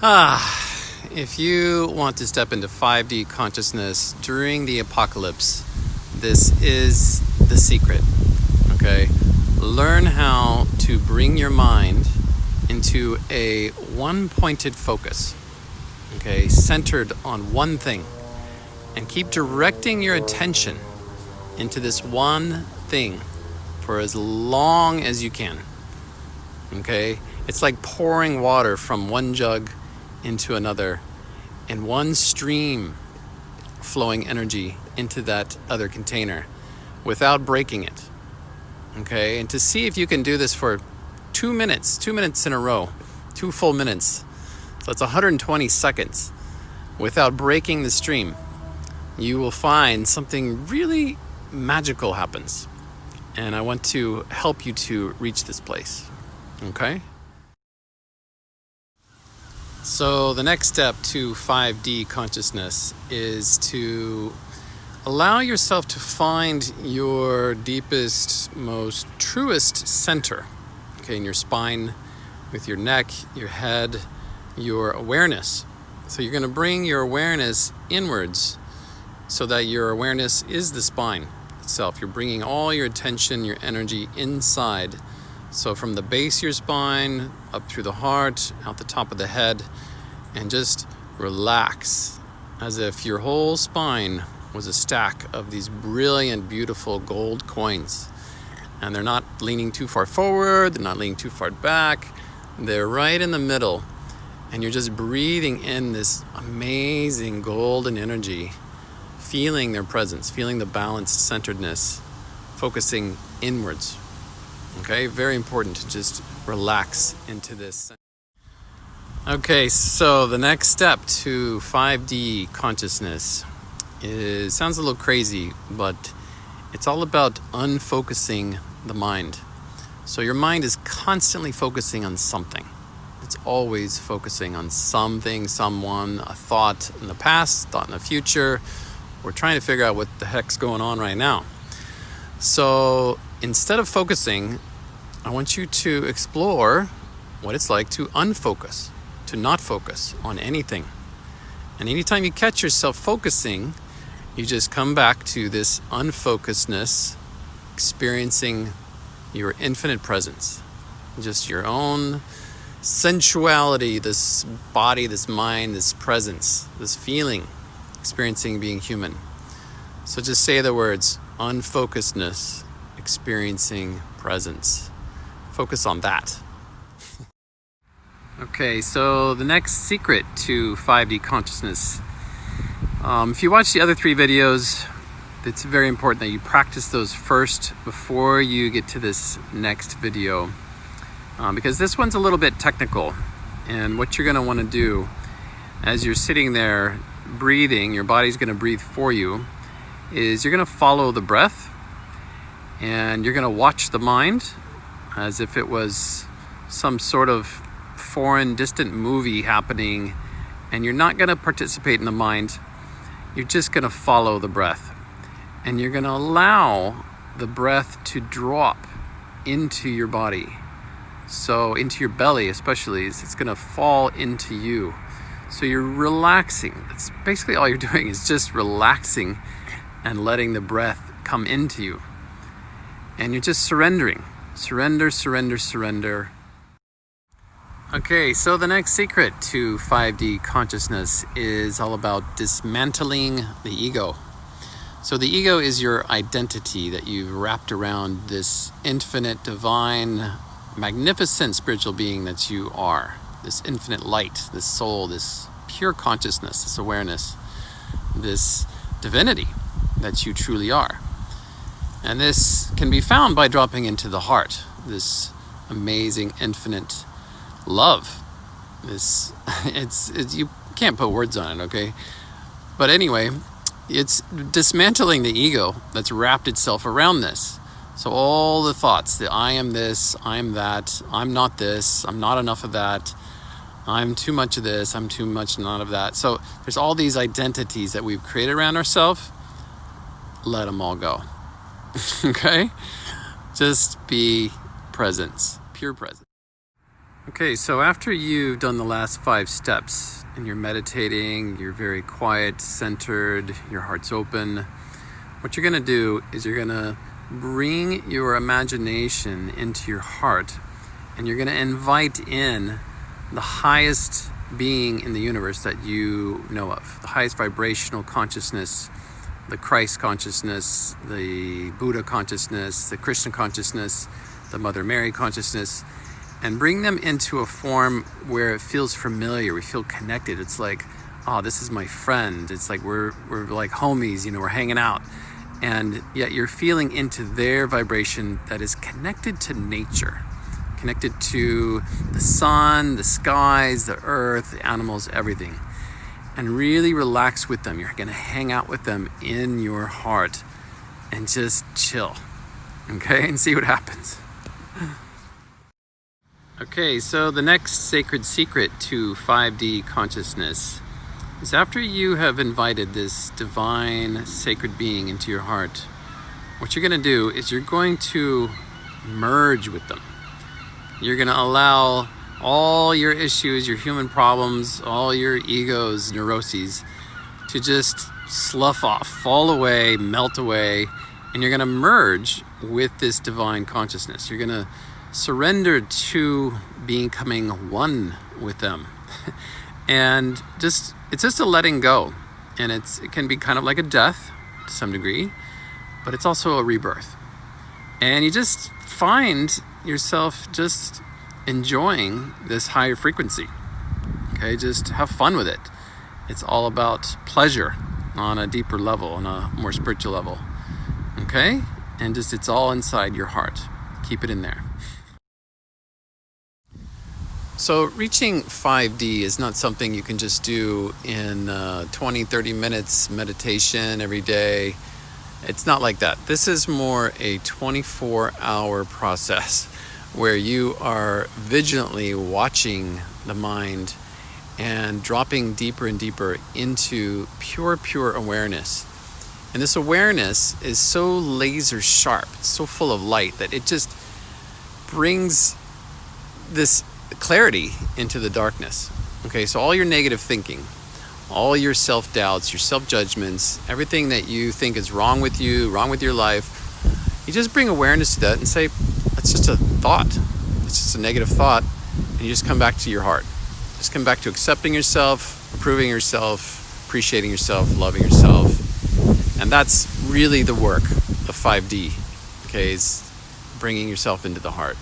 If you want to step into 5D consciousness during the apocalypse, this is the secret, okay? Learn how to bring your mind into a one-pointed focus, okay? Centered on one thing, and keep directing your attention into this one thing for as long as you can, okay? It's like pouring water from one jug into another, and one stream flowing energy into that other container without breaking it, okay? And to see if you can do this for 2 minutes in a row, 2 full minutes, so it's 120 seconds without breaking the stream, you will find something really magical happens. And I want to help you to reach this place, okay? So the next step to 5D consciousness is to allow yourself to find your deepest, most truest center, okay, in your spine, with your neck, your head, your awareness. So you're going to bring your awareness inwards so that your awareness is the spine itself. You're bringing all your attention, your energy inside. So from the base of your spine, up through the heart, out the top of the head, and just relax as if your whole spine was a stack of these brilliant, beautiful gold coins. And they're not leaning too far forward, they're not leaning too far back, they're right in the middle. And you're just breathing in this amazing golden energy, feeling their presence, feeling the balanced centeredness, focusing inwards. Okay, very important to just relax into this. Okay, so the next step to 5D consciousness sounds a little crazy, but it's all about unfocusing the mind. So your mind is constantly focusing on something. It's always focusing on something, someone, a thought in the past, thought in the future. We're trying to figure out what the heck's going on right now. So instead of focusing, I want you to explore what it's like to unfocus, to not focus on anything. And anytime you catch yourself focusing, you just come back to this unfocusedness, experiencing your infinite presence, just your own sensuality, this body, this mind, this presence, this feeling, experiencing being human. So just say the words, unfocusedness, experiencing presence. Focus on that. Okay, so the next secret to 5D consciousness. If you watch the other 3 videos, it's very important that you practice those first before you get to this next video. Because this one's a little bit technical. And what you're going to want to do as you're sitting there breathing, your body's going to breathe for you, is you're going to follow the breath and you're going to watch the mind as if it was some sort of foreign, distant movie happening, and you're not going to participate in the mind. You're just going to follow the breath, and you're going to allow the breath to drop into your body. So into your belly especially, it's going to fall into you. So you're relaxing. That's basically all you're doing, is just relaxing and letting the breath come into you. And you're just surrendering. Surrender, surrender, surrender. Okay, so the next secret to 5D consciousness is all about dismantling the ego. So the ego is your identity that you've wrapped around this infinite, divine, magnificent spiritual being that you are. This infinite light, this soul, this pure consciousness, this awareness, this divinity that you truly are. And this can be found by dropping into the heart, this amazing infinite love. It's you can't put words on it, okay? But anyway, it's dismantling the ego that's wrapped itself around this. So all the thoughts, that I am this, I am that, I'm not this, I'm not enough of that, I'm too much of this, I'm too much not of that. So there's all these identities that we've created around ourselves. Let them all go. Okay? Just be presence, pure presence. Okay, so after you've done the last 5 steps and you're meditating, you're very quiet, centered, your heart's open, what you're going to do is you're going to bring your imagination into your heart and you're going to invite in the highest being in the universe that you know of, the highest vibrational consciousness, the Christ consciousness, the Buddha consciousness, the Krishna consciousness, the Mother Mary consciousness, and bring them into a form where it feels familiar. We feel connected. It's like, oh, this is my friend. It's like we're like homies, we're hanging out. And yet you're feeling into their vibration that is connected to nature, connected to the sun, the skies, the earth, the animals, everything. And really relax with them. You're going to hang out with them in your heart and just chill, okay? And see what happens. Okay, so the next sacred secret to 5D consciousness is after you have invited this divine sacred being into your heart, what you're going to do is you're going to merge with them. You're going to allow all your issues, your human problems, all your egos, neuroses, to just slough off, fall away, melt away, and you're going to merge with this divine consciousness. You're going to surrender to becoming one with them. And it's just a letting go. And it can be kind of like a death to some degree, but it's also a rebirth. And you just find yourself just enjoying this higher frequency. Okay, just have fun with it. It's all about pleasure on a deeper level, on a more spiritual level. Okay? And just it's all inside your heart. Keep it in there. So reaching 5D is not something you can just do in 20, 30 minutes meditation every day. It's not like that. This is more a 24-hour process where you are vigilantly watching the mind and dropping deeper and deeper into pure awareness. And this awareness is so laser sharp, it's so full of light that it just brings this clarity into the darkness. Okay, so all your negative thinking, all your self-doubts, your self-judgments, everything that you think is wrong with you, wrong with your life, you just bring awareness to that and say, that's just a thought. It's just a negative thought. And you just come back to your heart. Just come back to accepting yourself, approving yourself, appreciating yourself, loving yourself. And that's really the work of 5D, okay, is bringing yourself into the heart.